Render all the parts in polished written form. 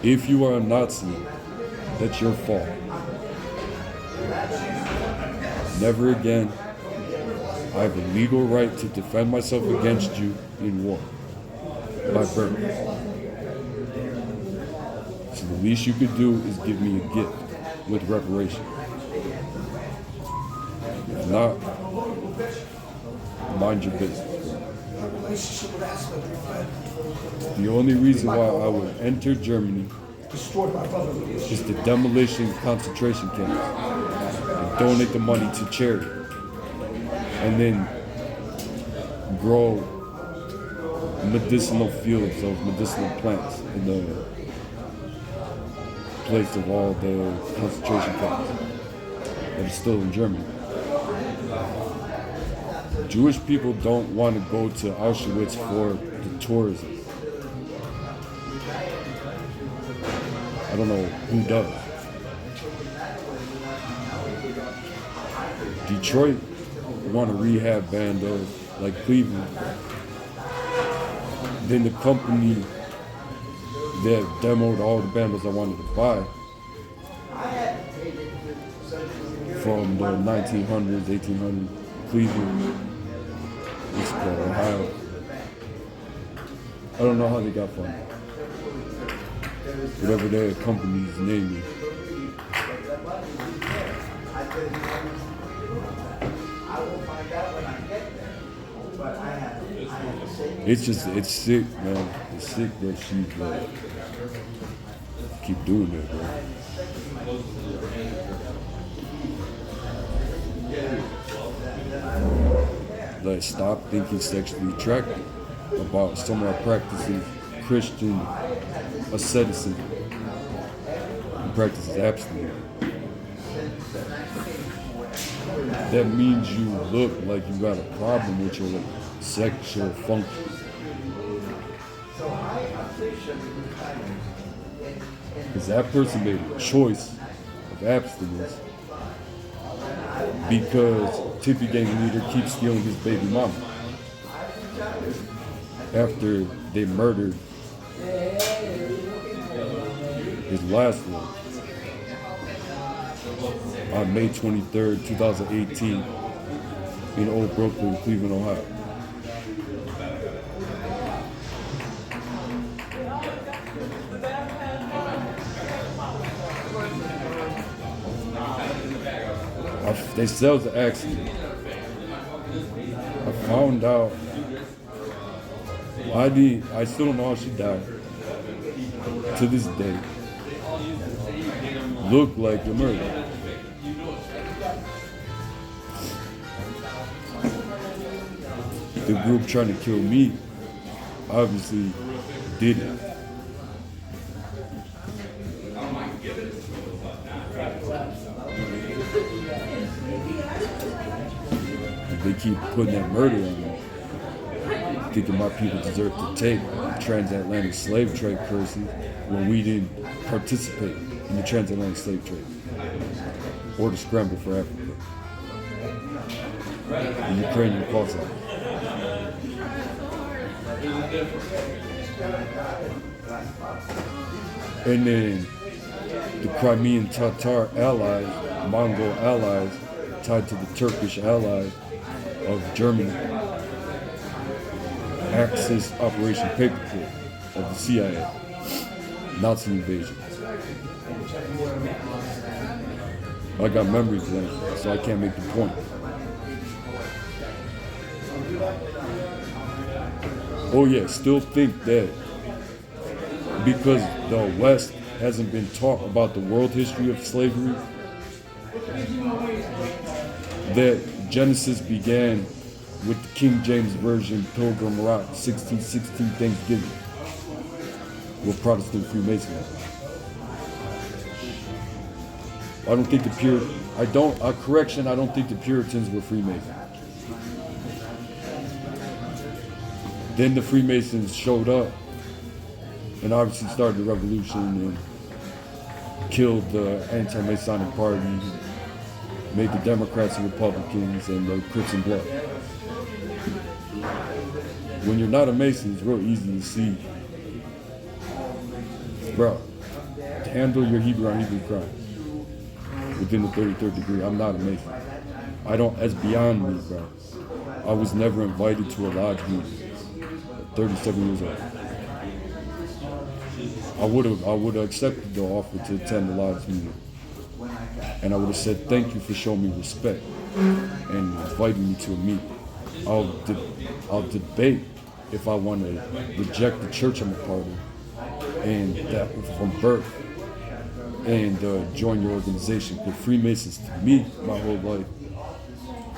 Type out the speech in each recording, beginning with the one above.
If you are a Nazi, that's your fault. Never again. I have a legal right to defend myself against you in war by birth. So the least you could do is give me a gift with reparation. If not, mind your business. The only reason why I would enter Germany is the demolition concentration camps and donate the money to charity. And then grow medicinal fields of medicinal plants in the place of all the concentration camps that are still in Germany. Jewish people don't want to go to Auschwitz for the tourism. I don't know who does. Detroit want a rehab band of like Cleveland. Then the company that demoed all the bandos I wanted to buy from the 1900s, 1800s, Cleveland, East Ohio. I don't know how they got funded. Whatever their company's name is. It's sick, man. It's sick that she keep doing that, bro. Like, stop thinking sexually attracted about someone practicing Christian asceticism and practices abstinence. That means you look like you got a problem with your sexual function. Because that person made a choice of abstinence because Tippy Gang leader keeps stealing his baby mama after they murdered his last one on May 23rd, 2018 in Old Brooklyn, Cleveland, Ohio. They said it was an accident. I found out. I still don't know how she died. To this day, looked like a murder. The group trying to kill me obviously did it. They keep putting that murder on me, thinking my people deserve to take transatlantic slave trade curses when we didn't participate in the transatlantic slave trade or the scramble for Africa. The Ukrainian Cossack. And then the Crimean Tatar allies, Mongol allies, tied to the Turkish allies of Germany, Axis Operation Paperclip of the CIA, Nazi invasion. I got memory blank, so I can't make the point. Oh yeah, still think that because the West hasn't been taught about the world history of slavery, that Genesis began with the King James Version Pilgrim Rock 1616 Thanksgiving with Protestant Freemasonry. I don't think I don't think the Puritans were Freemasons. Then the Freemasons showed up and obviously started the revolution and killed the anti-Masonic party, made the Democrats and Republicans and the Crips and Blood. When you're not a Mason, it's real easy to see. Bro, handle your Hebrew on Hebrew crime within the 33rd degree. I'm not a Mason. I don't, that's beyond me, bro. I was never invited to a lodge meeting at 37 years old. I would have accepted the offer to attend the lodge meeting. And I would have said, thank you for showing me respect and inviting me to a meeting. I'll debate if I want to reject the church I'm a part of and that from birth and join your organization. Because Freemasons, to me, my whole life,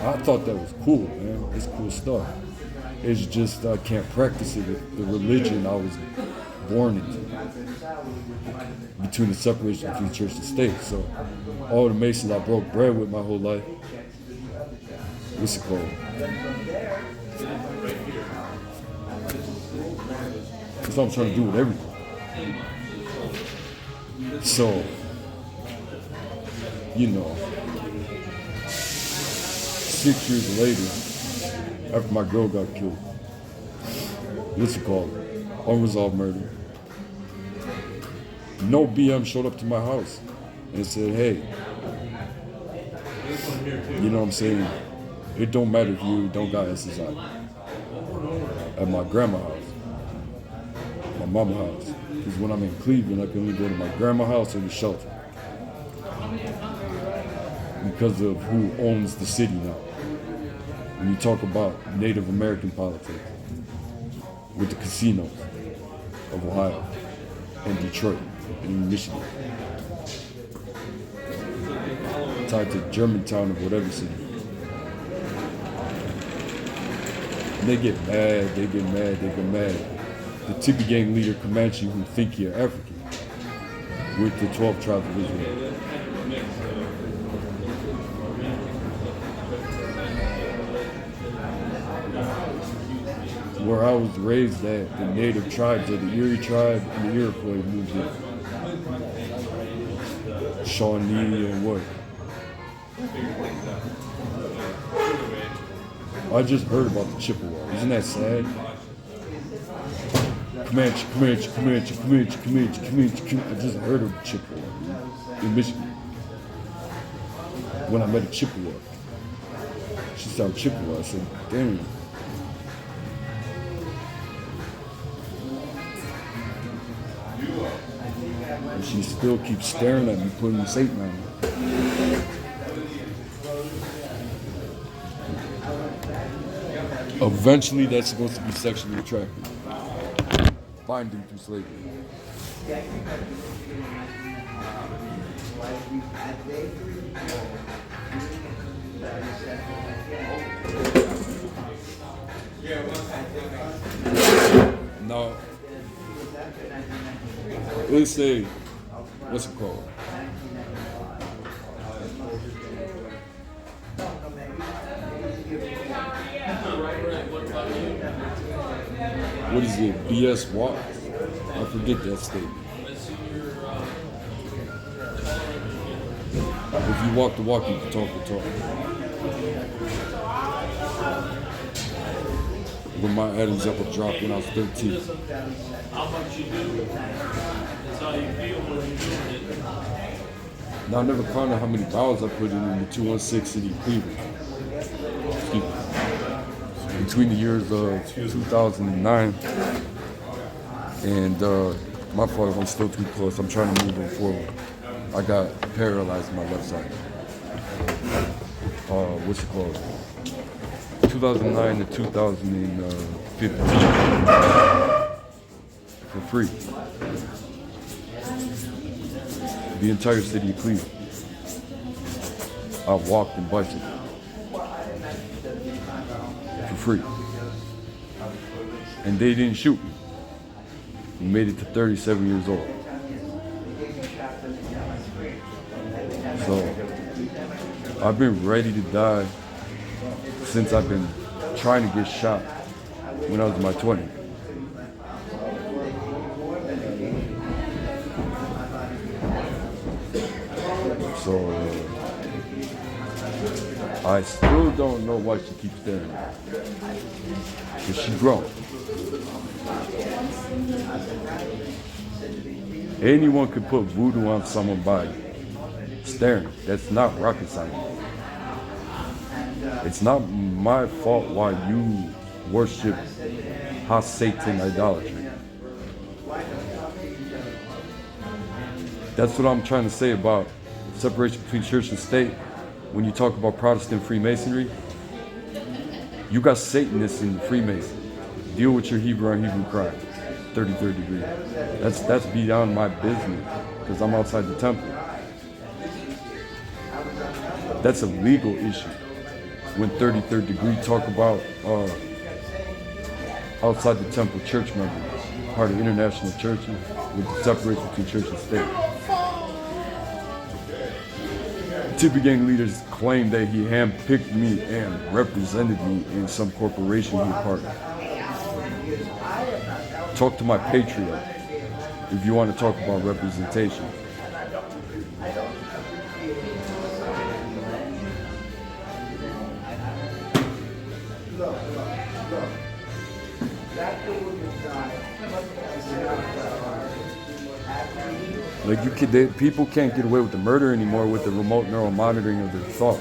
I thought that was cool, man. It's cool stuff. It's just I can't practice it with the religion I was born into, between the separation between church and state. So all the Masons I broke bread with my whole life, what's it called? That's what I'm trying to do with everything. So, 6 years later, after my girl got killed, what's it called? Unresolved murder. No BM showed up to my house and said, hey, you know what I'm saying? It don't matter if you don't got SSI. At my grandma's house, my mama's house. Because when I'm in Cleveland, I can only go to my grandma's house or the shelter. Because of who owns the city now. When you talk about Native American politics, with the casinos of Ohio and Detroit and Michigan, tied to Germantown of whatever city. And they get mad. The Tippy Gang leader Comanche, who think you're African, with the 12 tribes of Israel. Where I was raised at, the native tribes of the Erie tribe and the Iroquois moved in. Shawnee and what? I just heard about the Chippewa. Isn't that sad? Comanche. I just heard of the Chippewa in Michigan. When I met a Chippewa. She said Chippewa. I said, damn. And she still keeps staring at me, putting Satan on me. Eventually, that's supposed to be sexually attractive. Finding through slavery. No. Let's say, what's it called? What is it? BS Walk? I forget that statement. If you walk the walk, you can talk the talk. When my Adam's apple dropped when I was 13. How much you do, that's how you feel when you're doing it. Now, I never counted how many vowels I put in the 216 city of Cleveland. Excuse me. Between the years of 2009 and my fault if I'm still too close. I'm trying to move them forward. I got paralyzed on my left side. What's it called? 2009 to 2015 for free. The entire city of Cleveland. I walked and bicycled for free. And they didn't shoot me. We made it to 37 years old. So I've been ready to die since I've been trying to get shot when I was in my 20s. So I still don't know why she keeps staring at me. Because she's grown. Anyone could put voodoo on someone by staring. That's not rocket science. It's not my fault why you worship Satan idolatry. That's what I'm trying to say about separation between church and state. When you talk about Protestant Freemasonry, you got Satanists in the Freemasons. Deal with your Hebrew on Hebrew crime, 33rd degree. That's beyond my business because I'm outside the temple. That's a legal issue. When 33rd degree talk about outside the temple church members, part of international churches, with the separation between church and state. Tippy Gang leaders claim that he handpicked me and represented me in some corporation he part of. Talk to my patriot if you want to talk about representation. Like people can't get away with the murder anymore with the remote neural monitoring of their thought.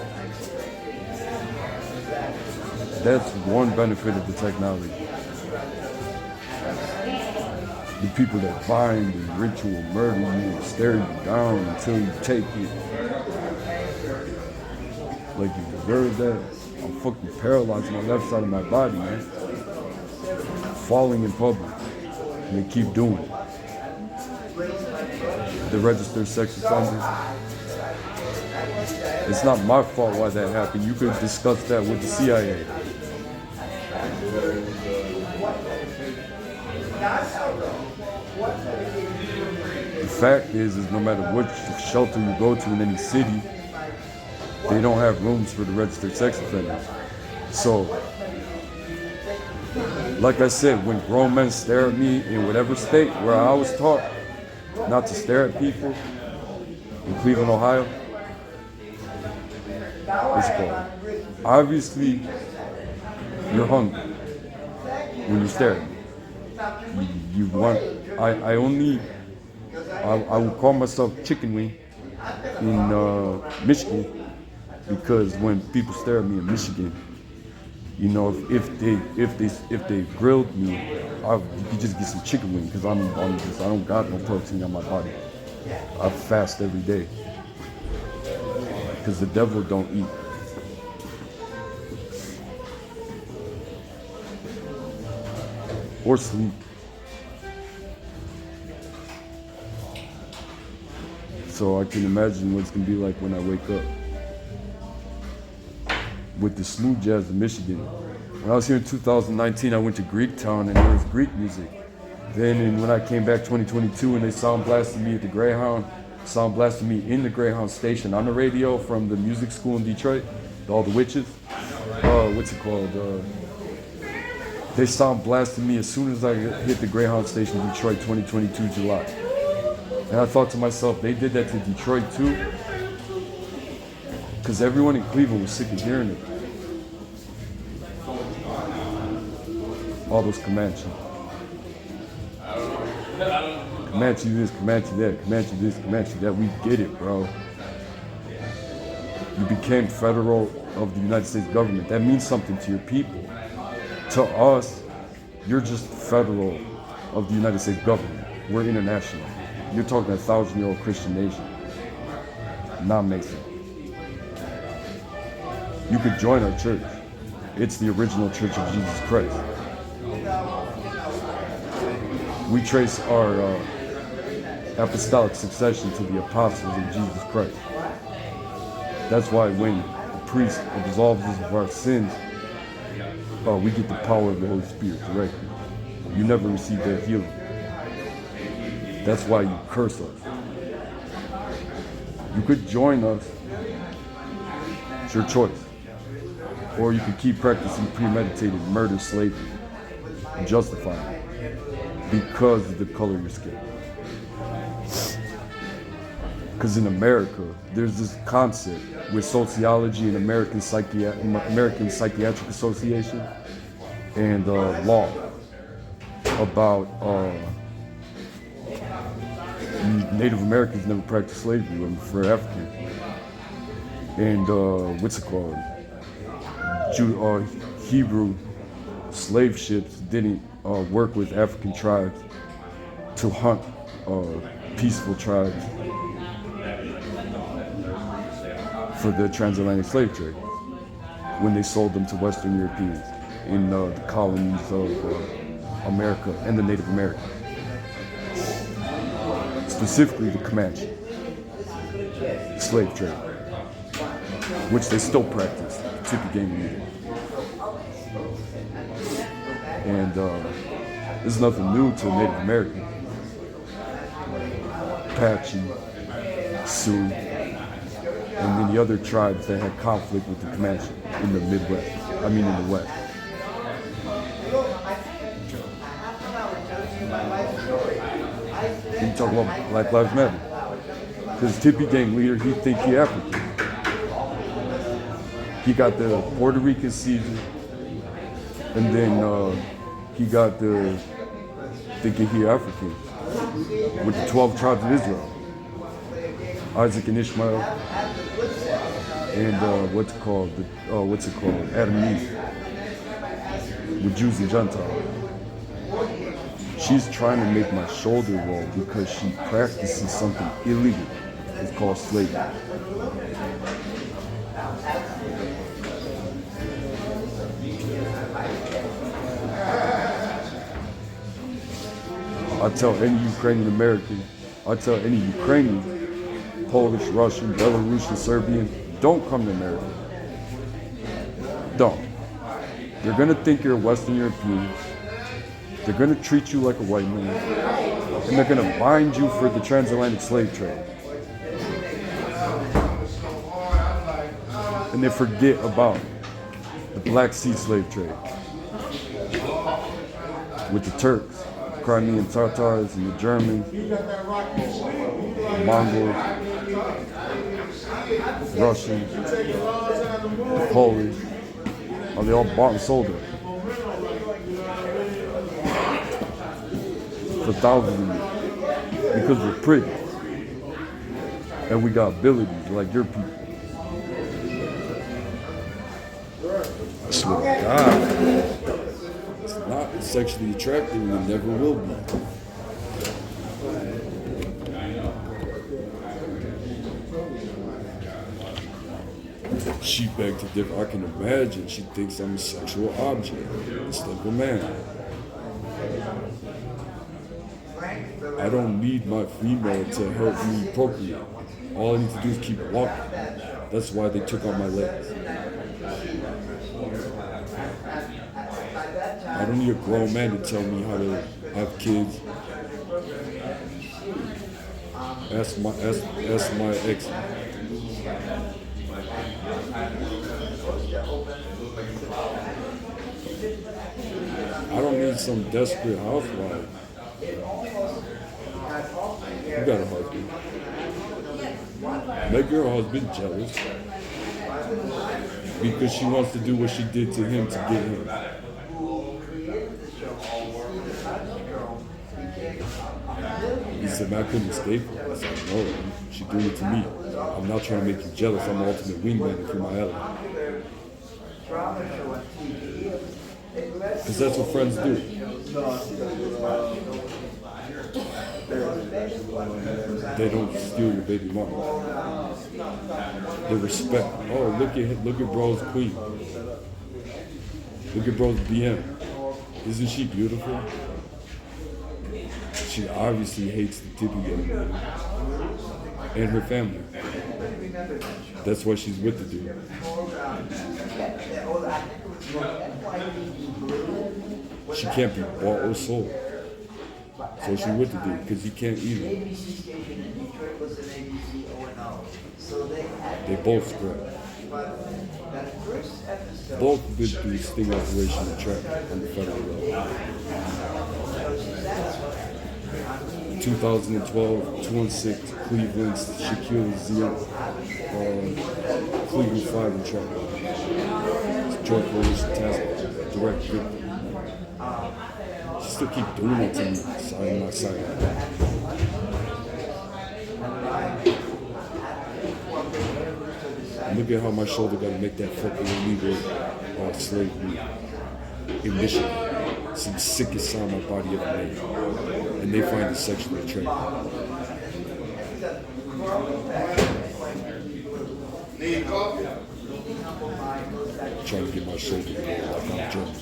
That's one benefit of the technology. The people that find and ritual murder you and stare you down until you take it. Like you deserve that. I'm fucking paralyzed on the left side of my body, man. Falling in public. And they keep doing it. The registered sex offenders. It's not my fault why that happened. You could discuss that with the CIA. The fact is no matter which shelter you go to in any city, they don't have rooms for the registered sex offenders. So, like I said, when grown men stare at me in whatever state where I was taught not to stare at people, in Cleveland, Ohio, it's called. Obviously, you're hungry when you stare at me. You want, I will call myself Chicken Wing in Michigan, because when people stare at me in Michigan, you know, if they grilled me, you could just get some chicken wing because I don't got no protein on my body. I fast every day because the devil don't eat. Or sleep. So I can imagine what it's gonna be like when I wake up. With the smooth jazz of Michigan. When I was here in 2019, I went to Greektown and there was Greek music. Then when I came back 2022 and they sound blasted me at the Greyhound, sound blasted me in the Greyhound station on the radio from the music school in Detroit, all the witches. What's it called? They sound blasted me as soon as I hit the Greyhound station in Detroit 2022 July. And I thought to myself, they did that to Detroit too? Because everyone in Cleveland was sick of hearing it. All those Comanche. Comanche this, Comanche that, Comanche this, Comanche that. We get it, bro. You became federal of the United States government. That means something to your people. To us, you're just federal of the United States government. We're international. You're talking a 1,000-year-old Christian nation. Non-Mason. You could join our church. It's the original Church of Jesus Christ. We trace our apostolic succession to the apostles of Jesus Christ. That's why when the priest absolves us of our sins, we get the power of the Holy Spirit directly. You never receive that healing. That's why you curse us. You could join us. It's your choice. Or you could keep practicing premeditated murder, slavery, and justify it because of the color of your skin. Because in America, there's this concept with sociology and American Psychiatric Association and law about Native Americans never practiced slavery for Africans. And what's it called? Hebrew slave ships didn't work with African tribes to hunt peaceful tribes for the transatlantic slave trade when they sold them to Western Europeans in the colonies of America and the Native Americans, specifically the Comanche slave trade, which they still practice, Tippy Game Leader. And this is nothing new to Native Americans. Apache, Sioux, and then the other tribes that had conflict with the Comanche in the Midwest, in the West. You talk about Black Lives Matter. Because Tippy Gang leader, he think he African. He got the Puerto Rican season, and then he got the thinking he African with the 12 tribes of Israel, Isaac and Ishmael, and what's it called, Adam and Eve, with Jews and Gentiles. She's trying to make my shoulder roll because she practices something illegal. It's called slavery. I tell any Ukrainian American, I tell any Ukrainian, Polish, Russian, Belarusian, Serbian, don't come to America. Don't. They're gonna think you're a Western European. They're gonna treat you like a white man. And they're gonna bind you for the transatlantic slave trade. And they forget about the Black Sea slave trade with the Turks, Crimean Tatars, and the Germans, the Mongols, the Russians, the Polish. They all bought and sold it for thousands of years because we're pretty and we got abilities like your people. I swear to God, it's not sexually attractive and it never will be. She begged to differ. I can imagine she thinks I'm a sexual object instead of a man. I don't need my female to help me procreate. All I need to do is keep walking. That's why they took out my legs. I don't need a grown man to tell me how to have kids. Ask my ex. I don't need some desperate housewife. You got a husband. Make your husband jealous because she wants to do what she did to him to get him. He said, man, I couldn't escape her. I said, no, she did it to me. I'm not trying to make you jealous. I'm the ultimate wingman for my ally. Because that's what friends do. They don't steal your baby mama. They respect. Oh, look at bro's queen. Look at bro's BM. Isn't she beautiful? She obviously hates the Tippy Gang and her family. That's why she's with the dude. She can't be bought or sold. So she with the dude because he can't either. They both scrap. Both been through sting operation and trap on the federal level. 2012, 2-6, Cleveland, Shaquille O'Neal, Cleveland 5 and trap. Joint coalition task, direct victim. She still keep doing it to me, side by side. Look at how my shoulder got to make that fucking illegal slavery in Michigan. It's the sickest sound my body ever made. And they find it sexually attractive. Trying to get my shoulder to go like I'm German.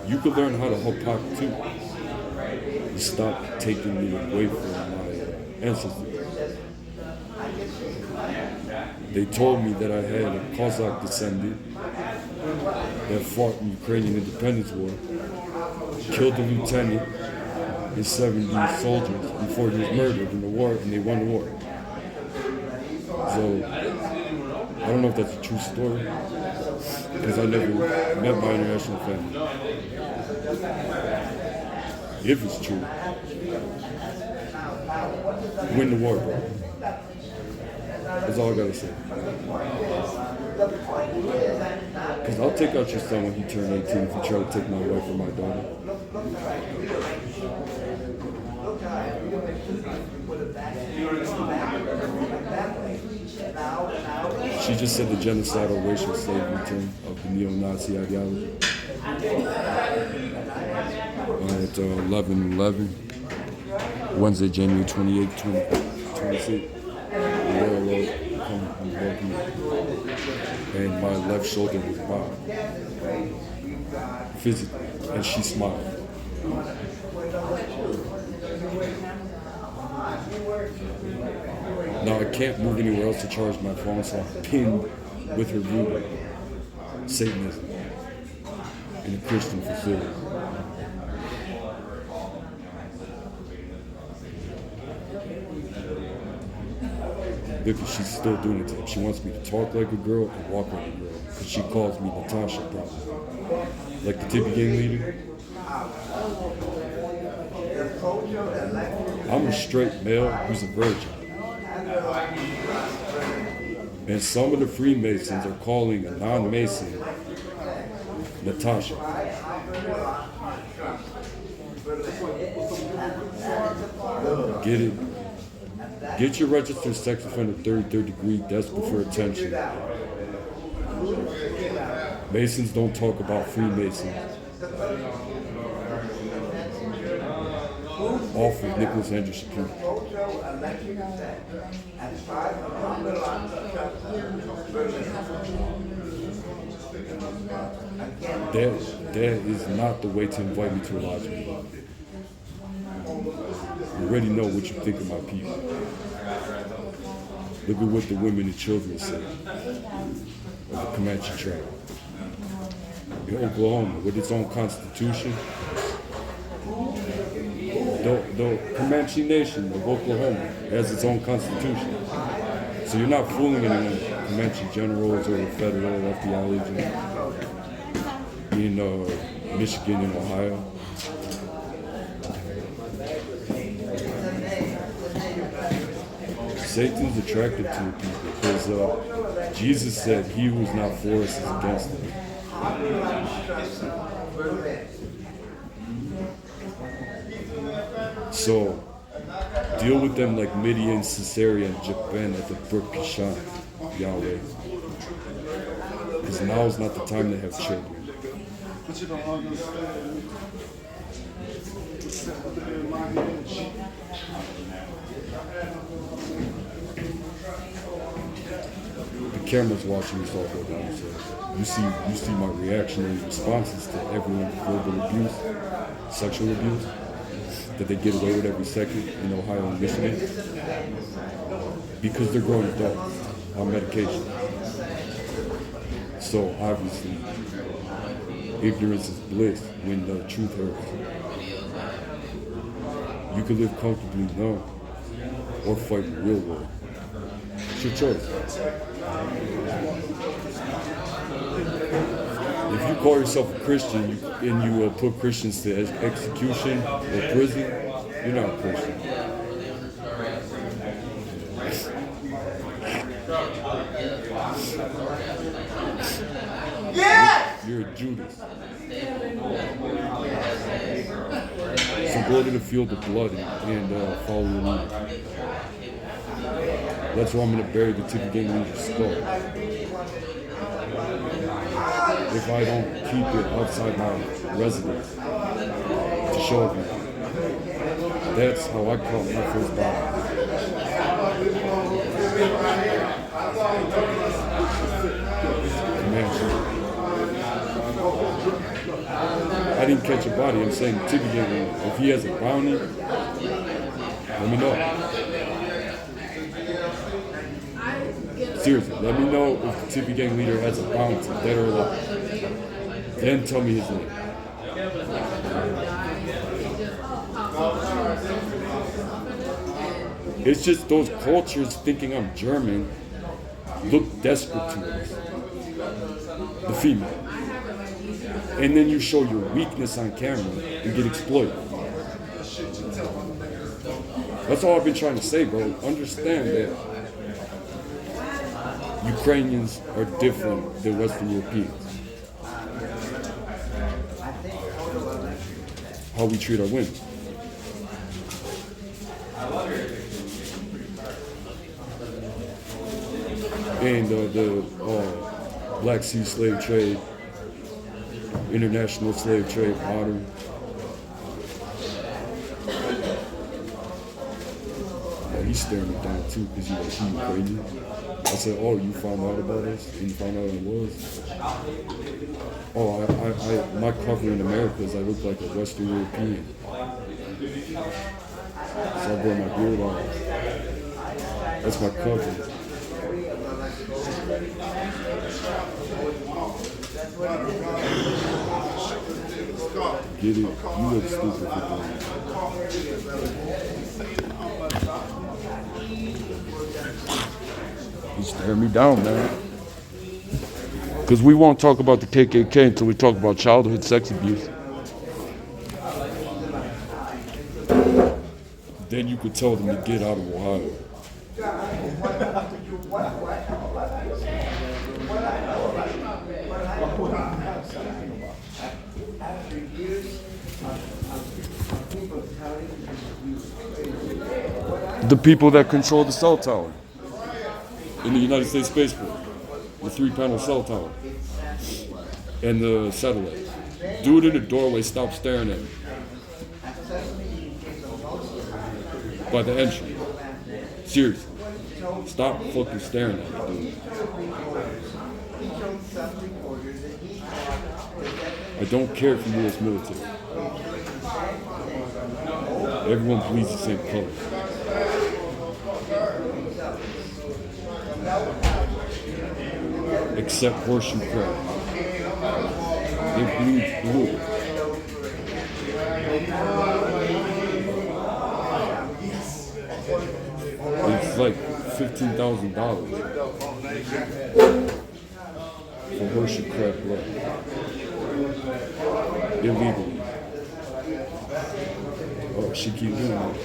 You could learn how to hop too. You stop taking me away from my ancestors. They told me that I had a Cossack descendant that fought in the Ukrainian independence war, killed a lieutenant and 70 soldiers before he was murdered in the war, and they won the war. So, I don't know if that's a true story, because I never met my international family. If it's true, win the war, bro. That's all I gotta say. Because I'll take out your son when he turned 18 if you try to take my wife or my daughter. She just said the genocidal racial slavery term of the neo-Nazi ideology. At 11/11, Wednesday, January 28, 2026. And my left shoulder was bobbed physically, and she smiled. Now I can't move anywhere else to charge my phone, so I'm pinned with her voodoo, Satanism, in a Christian facility. Look, she's still doing it to him. She wants me to talk like a girl and walk like a girl, because she calls me Natasha, probably. Like the Tippy gang leader. I'm a straight male who's a virgin. And some of the Freemasons are calling a non-Mason Natasha. Get it? Get your registered sex offender third degree desperate for attention. Masons don't talk about Freemasons. Off with Nicholas Andrew Shapiro. That is not the way to invite me to a lodge meeting. You already know what you think of my people. Look at what the women and children say of the Comanche tribe. In Oklahoma, with its own constitution, the Comanche Nation of Oklahoma has its own constitution. So you're not fooling anyone, Comanche generals or the federal FBI agents in Michigan and Ohio. Satan's attracted to people because Jesus said he who is not for us is against us. So, deal with them like Midian, Sisera, and Japan at the brook Kishon, Yahweh. Because now is not the time to have children. The camera's watching us all go down, so you see my reactionary responses to everyone's verbal abuse, sexual abuse, that they get away with every second in Ohio and Michigan, because they're growing adults on medication. So obviously, ignorance is bliss when the truth hurts. You can live comfortably now or fight the real war. It's your choice. If you call yourself a Christian and you put Christians to execution or prison, you're not a Christian. You're a Judas. So go to the field of blood and follow your leader. That's why I'm gonna bury the Tippy Gang leader's skull. If I don't keep it outside my residence to show everyone. That's how I caught my first body. Comanche. I didn't catch a body. I'm saying Tippy Gang leader. If he has a bounty, let me know. Seriously, let me know if the Tippy Gang leader has a bounty, dead or alive. Then tell me his name. It's just those cultures thinking I'm German look desperate to us. The female. And then you show your weakness on camera and get exploited. That's all I've been trying to say, bro. Understand that Ukrainians are different than Western Europeans. How we treat our women. And the Black Sea slave trade, international slave trade, modern. Yeah, he's staring me down too because he's like, he Ukrainian. I said, oh, you found out about us? And you found out I was? Oh, my cover in America is I look like a Western European. So I grow my beard on. That's my cover. Get it? You look stupid for that. He's staring me down, man. Because we won't talk about the KKK until we talk about childhood sex abuse. Then you could tell them to get out of Ohio. The people that control the cell tower in the United States Spaceport, the 3-panel cell tower, and the satellite. Dude in the doorway, stop staring at me. By the entry. Seriously. Stop fucking staring at me, dude. I don't care if you're U.S. military. Everyone bleeds the same color. Except horseshoe crab. They bleed blue. It's like $15,000 for horseshoe crab blood. Illegally. Oh, she keep doing that.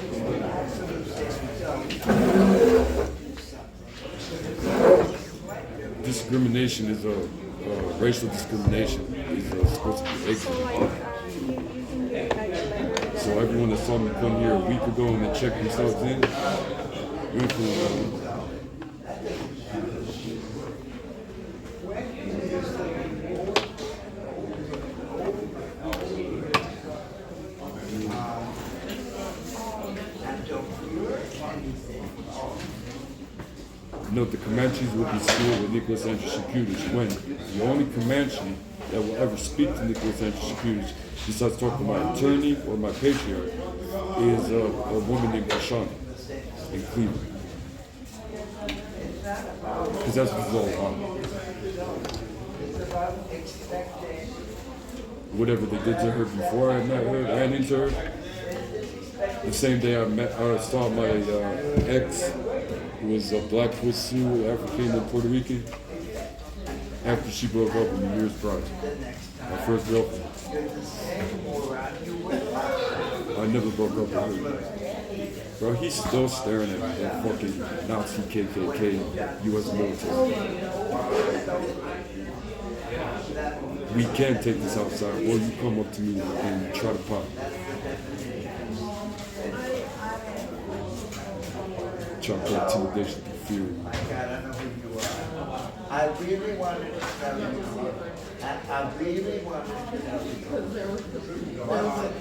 Discrimination is racial discrimination is supposed to be ignorant. So everyone that saw me come here a week ago and they checked themselves in, you're influenced. No, the Comanches will be schooled with Nicholas Andrews Shaputich when the only Comanche that will ever speak to Nicholas Andrews Shaputich, besides talking to my attorney or my patriarch, is a woman named Kashana in Cleveland. Because that's what it's all about. Whatever they did to her before I met her, ran into her, the same day I saw my ex, who was a Blackfoot Sioux, African and Puerto Rican, after she broke up with me years prior. My first girlfriend. I never broke up with her. Bro, he's still staring at that fucking Nazi KKK U.S. military. We can't take this outside, or you come up to me and try to pop. Chocolate intimidation. theory. I really wanted to tell you. I really wanted to tell you. Because there was a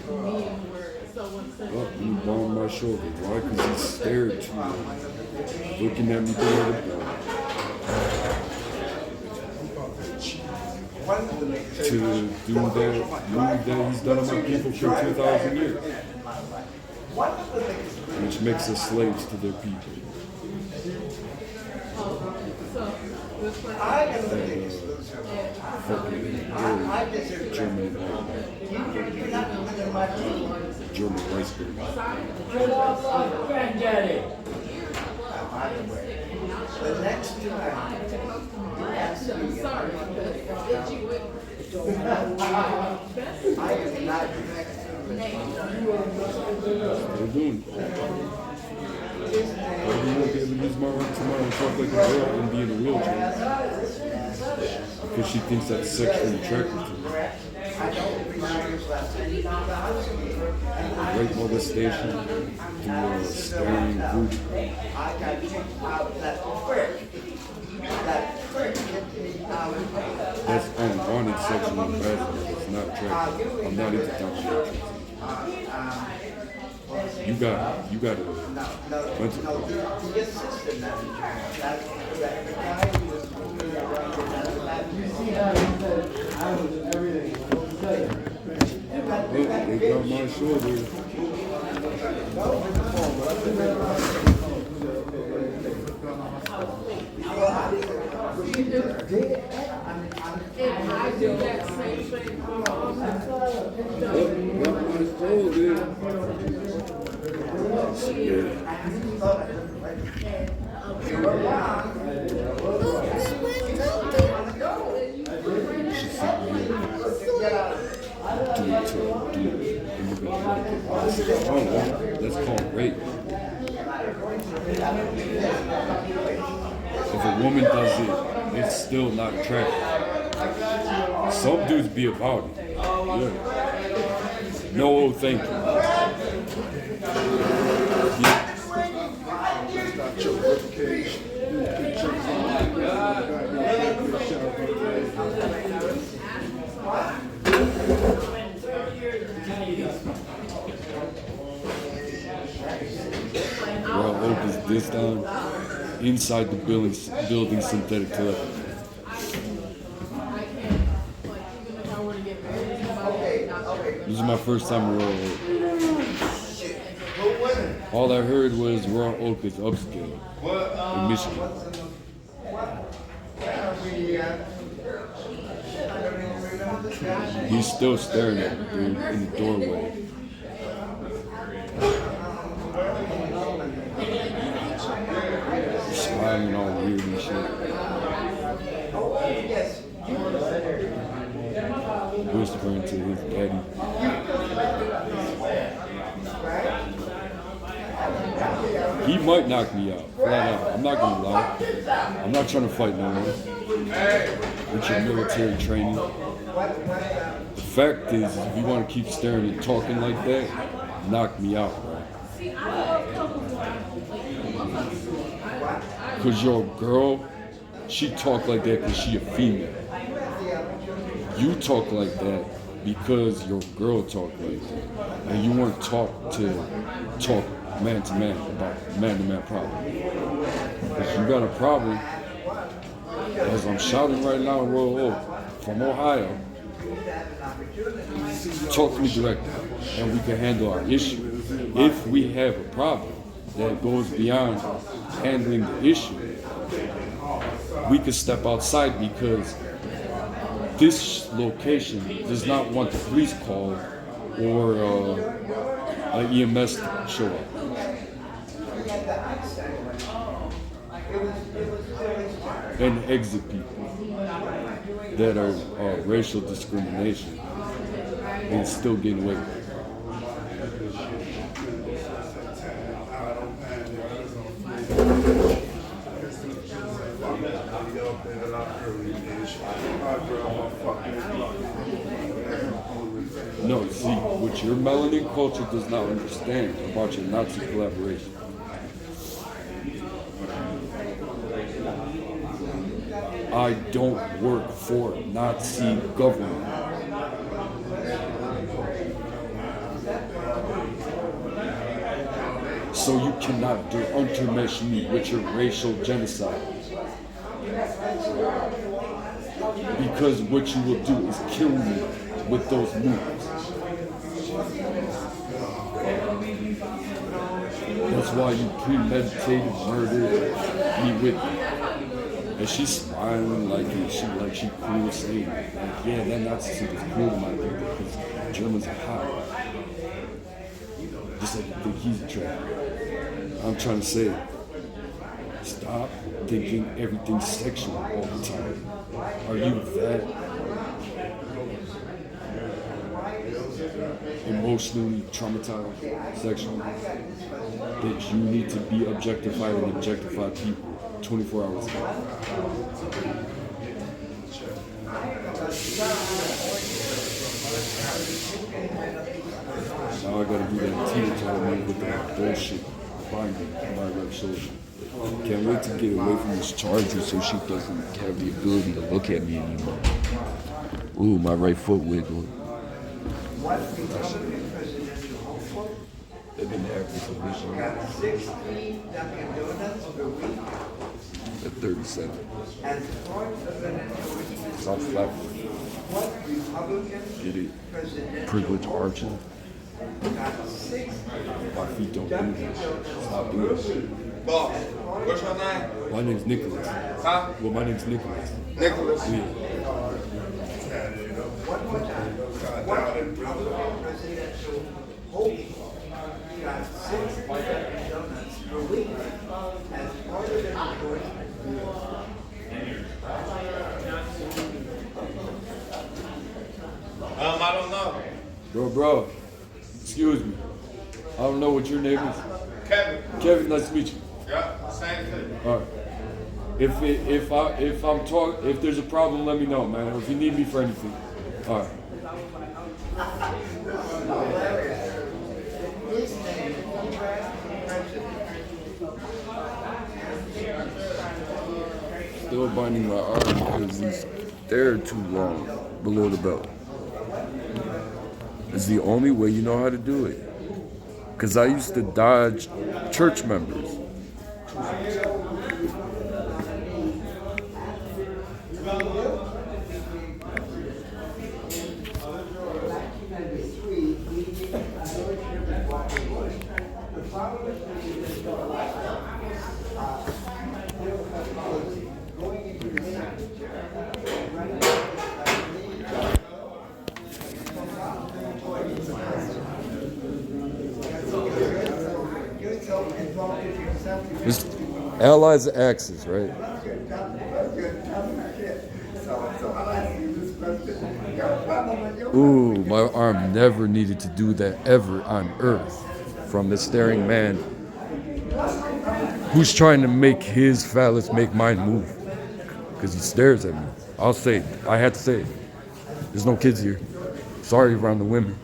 meme where someone said, Oh, he bombed my shoulder. Why? Because he stared too long. Looking at me through the door. To do that move that he's done on my people for 2,000 years. Which makes us slaves to their people. so this person German iceberg. Granddaddy. The next time you ask me, I'm sorry, but you would. I am not They're doing it. But he won't be able to use my right tomorrow and talk like a girl and be in a wheelchair. Because she thinks that's sexually attractive to her. Rape molestation through staring group. I got kicked out that quick. That quick kicked me out. That's unwanted sexual harassment. It's not attractive. I'm not into domination. You got a mental problem. The assistant manager. That the guy who was moving around that. You see how he said, I was everything. Look, they got my shoulder. And I do that same thing for all my Got my shoulder. She said, do it to her, do it. And you're gonna let it. I said, oh, well, that's called rape. If a woman does it, it's still not attractive. Some dudes be about it. Yeah. No, thank you. Yeah. Raw Oak is this time inside the building synthetic telepathy. I can't, like, even if I were to get married, somebody not sure. This is my first time at Raw Oak. All I heard was Raw Oak is upscale in Michigan. He's still staring at me, dude, in the doorway. Smiling all weird and shit. Whispering to his daddy. He might knock me out, flat out. I'm not gonna lie. I'm not trying to fight no one. With your military training. The fact is, if you want to keep staring and talking like that, knock me out, bro. Because your girl, she talk like that because she a female. You talk like that because your girl talk like that. And you weren't taught to talk man to man about man to man problem. If you got a problem, as I'm shouting right now in Royal Oak from Ohio, talk to me directly and we can handle our issue. If we have a problem that goes beyond handling the issue, we can step outside because this location does not want the police call or an EMS to show up. And exit people that are racial discrimination and still getting away with it. No, see, what your melanin culture does not understand about your Nazi collaboration. I don't work for Nazi government. So you cannot intermesh me with your racial genocide. Because what you will do is kill me with those moves. That's why you premeditated murdered me with it. And she's smiling like she cool saying, like, yeah, that Nazi shit is cool, my dude, because Germans are hot. Just like you think he's a traitor. I'm trying to say, stop thinking everything's sexual all the time. Are you that emotionally traumatized sexually that you need to be objectified and objectify people 24 hours a day? Now I gotta do that teeter-totter me with that bullshit binding on my left shoulder. Can't wait to get away from this charger so she doesn't have the ability to look at me anymore. Ooh, my right foot wiggling. What Republican presidential hopeful? They've been there for some reason. Got 60 Dunkin' Donuts per week. At 37. And fourth presidential Richmond. South Flat. What Republican Get it? presidential Privilege arching. got 60 My feet don't do Dunkin' this. Donuts Stop per doing this. week. Boss, what's your name? My name's Nicholas. Huh? Well, my name's Nicholas. Nicholas. Yeah. One more time. What Republican presidential hopeful got 60 Dunkin' Donuts per week as part of their endorsement. I don't know. Bro, excuse me. I don't know what your name is. Kevin. Kevin, nice to meet you. Yeah, same thing. All right. If there's a problem, let me know, man. Or if you need me for anything. All right. Still binding my arm because they're too long below the belt. It's the only way you know how to do it. Because I used to dodge church members. It's Allies Axis, right? Ooh, my arm never needed to do that ever on earth from the staring man who's trying to make his phallus make mine move. Because he stares at me. I'll say it. I had to say it. There's no kids here. Sorry around the women.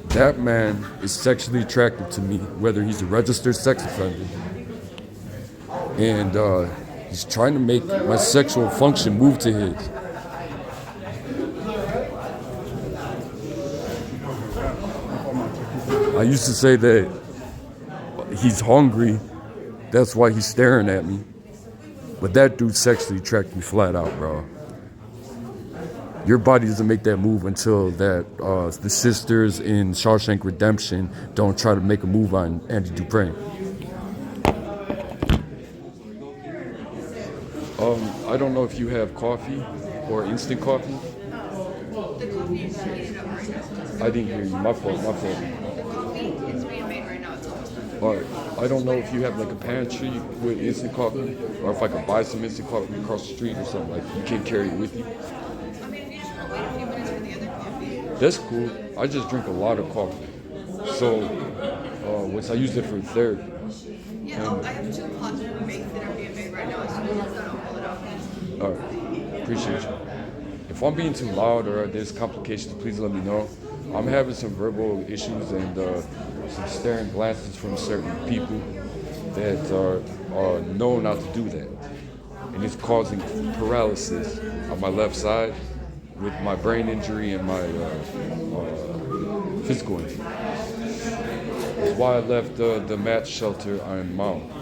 That man is sexually attracted to me, whether he's a registered sex offender. And he's trying to make my sexual function move to his. I used to say that he's hungry, that's why he's staring at me. But that dude sexually attracted me flat out, bro. Your body doesn't make that move until that the sisters in Shawshank Redemption don't try to make a move on Andy Dupre. I don't know if you have coffee or instant coffee. The coffee is heated up right now. I didn't hear you. My fault. The coffee is being made right now. It's almost done. All right. I don't know if you have like a pantry with instant coffee, or if I could buy some instant coffee across the street or something. Like you can carry it with you. I mean, if you just want to wait a few minutes for the other coffee. That's cool. I just drink a lot of coffee, so once I use it for therapy. Yeah, I have 2 pots of bake that are being made right now. As soon as it's done, I'll pull it out. All right. Appreciate you. If I'm being too loud or there's complications, please let me know. I'm having some verbal issues and some staring glances from certain people that are known not to do that. And and it's causing paralysis on my left side with my brain injury and my physical injury. That's why I left the match shelter on Mount.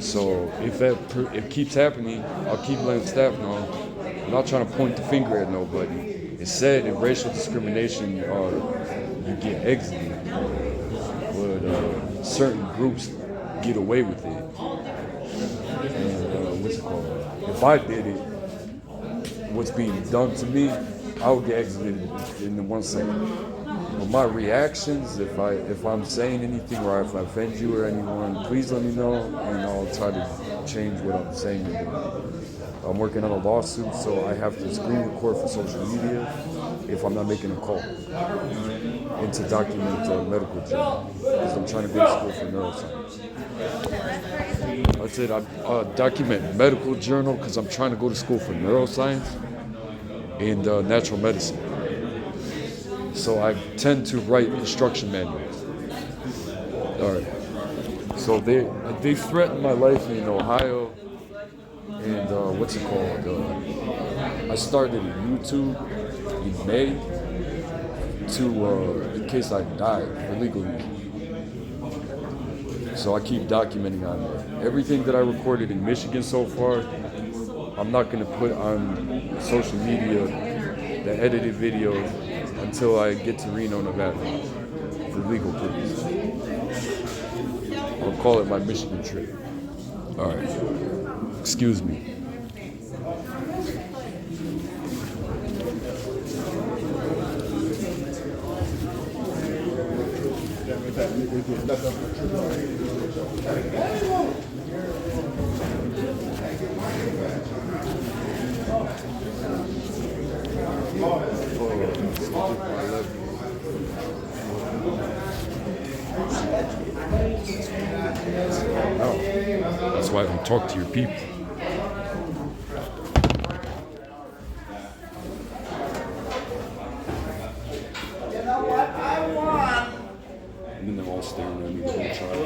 So if it keeps happening, I'll keep letting staff know. I'm not trying to point the finger at nobody. It's said in racial discrimination, you get exited, but certain groups get away with it. And what's it called? If I did it, what's being done to me, I would get exited in 1 second. But my reactions, if I'm saying anything or if I offend you or anyone, please let me know, and I'll try to change what I'm saying and doing. I'm working on a lawsuit, so I have to screen record for social media if I'm not making a call, and to document medical journal, because I'm trying to go to school for neuroscience. I said I document medical journal because I'm trying to go to school for neuroscience and natural medicine. So I tend to write instruction manuals. All right. So they threatened my life in Ohio, and what's it called? I started a YouTube in May in case I die for legal reasons. So I keep documenting on it. Everything that I recorded in Michigan so far, I'm not going to put on social media the edited videos until I get to Reno, Nevada for legal purposes. I'll call it my Michigan trip. All right. Excuse me. That's why I don't talk to your people. You know what I want? And then they're all staring at me the whole trial.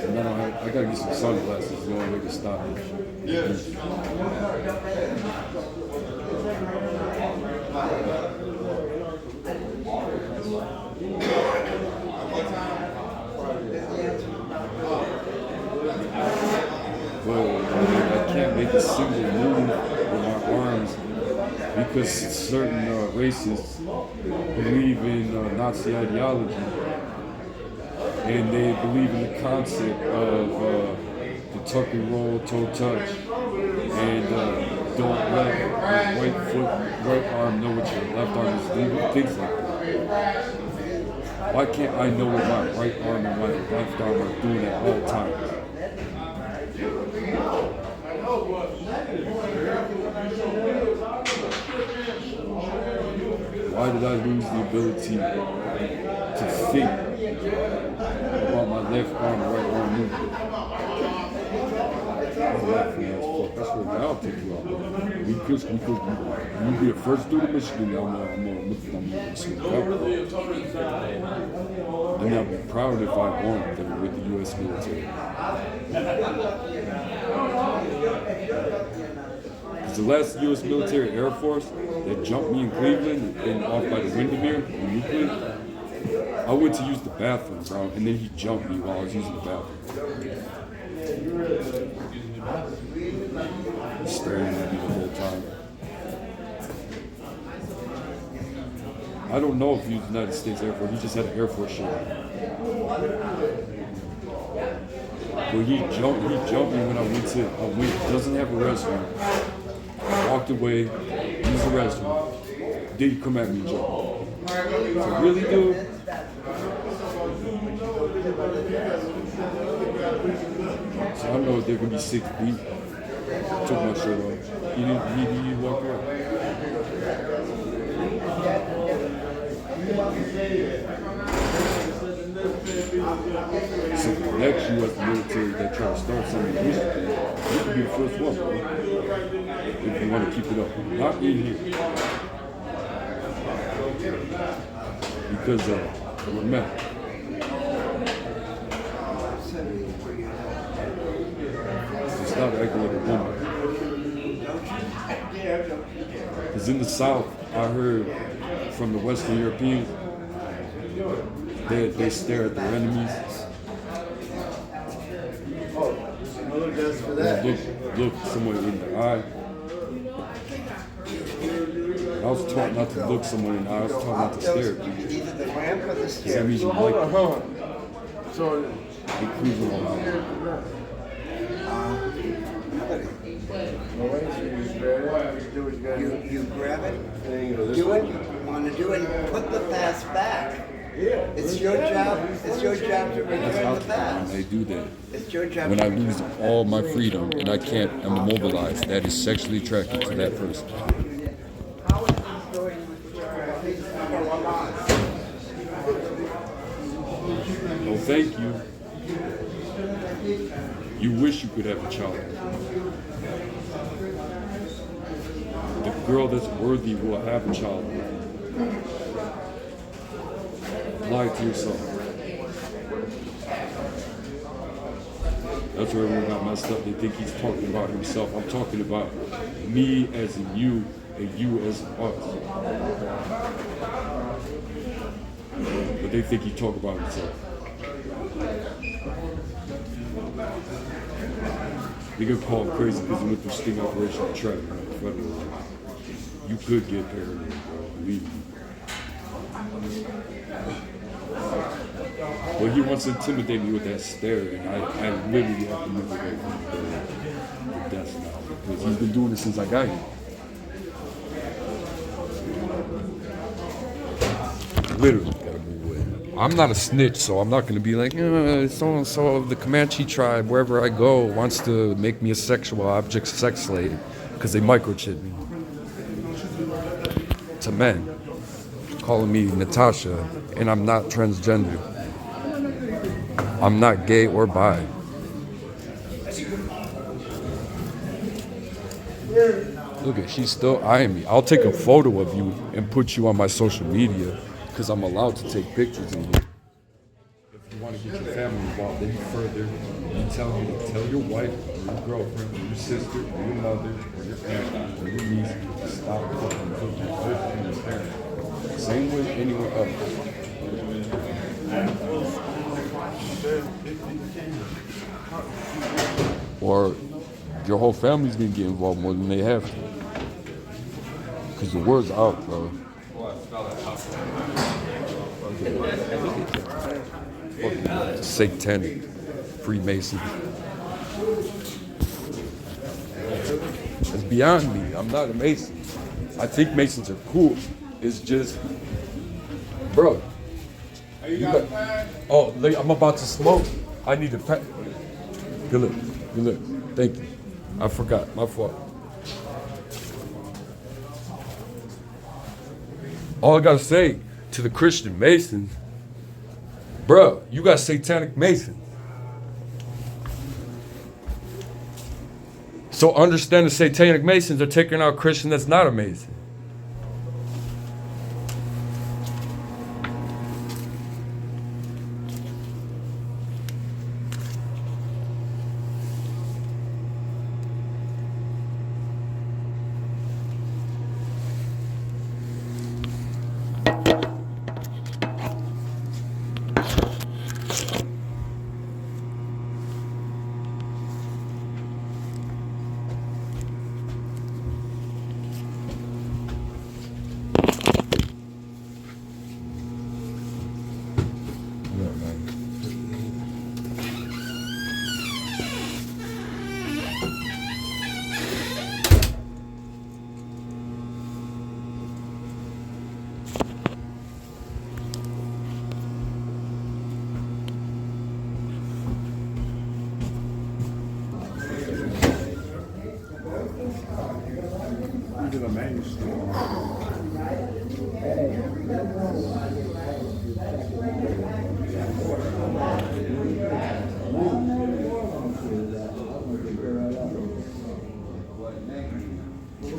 And then I gotta get some sunglasses. The only way to stop me. Yes. But I can't make a single move with my arms because certain racists believe in Nazi ideology, and they believe in the concept of the tuck and roll, toe touch, and don't let your right arm know what your left arm is doing, things like that. Why can't I know what my right arm and my left arm are doing at all times? Why did I lose the ability to think about my left arm, right arm movement? I'm laughing as fuck. That's what I'll take you out. Because you be the first dude in Michigan, I'm gonna see then I'll be proud if I won them with the U.S. military. Because the last U.S. military Air Force that jumped me in Cleveland and off by the Windermere in Euclid, I went to use the bathroom, bro, and then he jumped me while I was using the bathroom. He's staring at me the whole time. I don't know if he was United States Air Force. He just had an Air Force shirt. Well, he jumped me when I went, doesn't have a restroom. Walked away, used the restroom. Then he come at me and jump. So really, dude? So I know they're gonna be 6 feet. Took my shirt off. He walked away. So the next U.S. military that try to start something in Michigan, you can be the first one, bro. If you want to keep it up. Not in here. because we're men. So stop acting like a woman. Because in the South, I heard from the Western Europeans, they stare at their enemies. Look someone in the eye. I was taught not to look someone in the eye. I was taught not to stare at people. Either the ramp or the Because that stairs. means you like them. Including all that. You grab it, do it, you want to do it, put the pass back. It's your job to That's return the how pass. they do that. It's your job. When I lose all my freedom and I can't, I'm immobilized, that is sexually attracted to that person. Oh, thank you. You wish you could have a child. The girl that's worthy will have a child with you. Lie to yourself. That's where everyone got messed up. They think he's talking about himself. I'm talking about me as in you and you as us. But they think he talk about himself. They get called crazy because he went through sting operation and tried. You could get paranoid, bro. Believe me. Well, he wants to intimidate me with that stare, and I literally have to move away from the desk now because he's been doing it since I got here. Literally gotta move away. I'm not a snitch, so I'm not gonna be like, so-and-so of the Comanche tribe, wherever I go, wants to make me a sexual object, sex slave, because they microchip me. To men, calling me Natasha, and I'm not transgender. I'm not gay or bi. Look at, she's still eyeing me. I'll take a photo of you and put you on my social media because I'm allowed to take pictures of you. If you want to get your family involved any further, you tell me to tell your wife, or your girlfriend, or your sister, or your mother, or your aunt, or your niece to stop fucking putting your foot in your parents. Same with anyone else. Or your whole family's gonna get involved more than they have to. Because the word's out, bro. Fucking satanic Freemasons. It's beyond me. I'm not a Mason. I think Masons are cool. It's just, bro. Oh, I'm about to smoke. I need to pack. Good look. Good look. Thank you. I forgot. My fault. All I gotta say to the Christian Masons, bro, you got satanic Masons. So understand the satanic Masons are taking out a Christian that's not a Mason.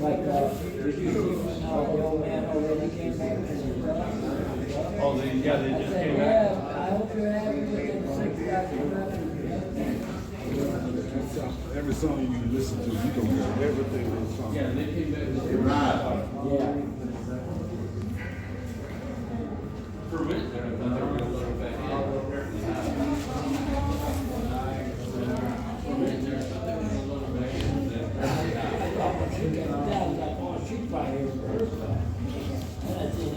Like, did you see when the old man already came back? Yeah, they just came back. I hope you're happy with them 6,000. Every song you listen to, you gonna hear everything on the song. Yeah, they came back. Yeah. For a minute there, I thought they were gonna let them back in. For a minute there, I thought they were gonna let them back in. She came down, like, oh, she's probably here for her stuff. That's in